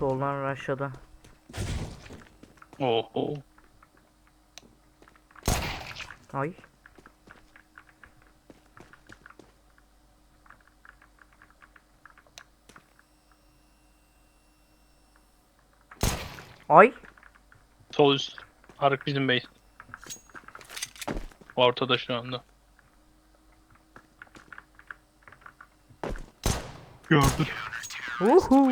Soldan rushladı. Oho. Ay. Ay. Sol üst. Ark bizim base. Ortada şu anda. Gördüm. Uhu.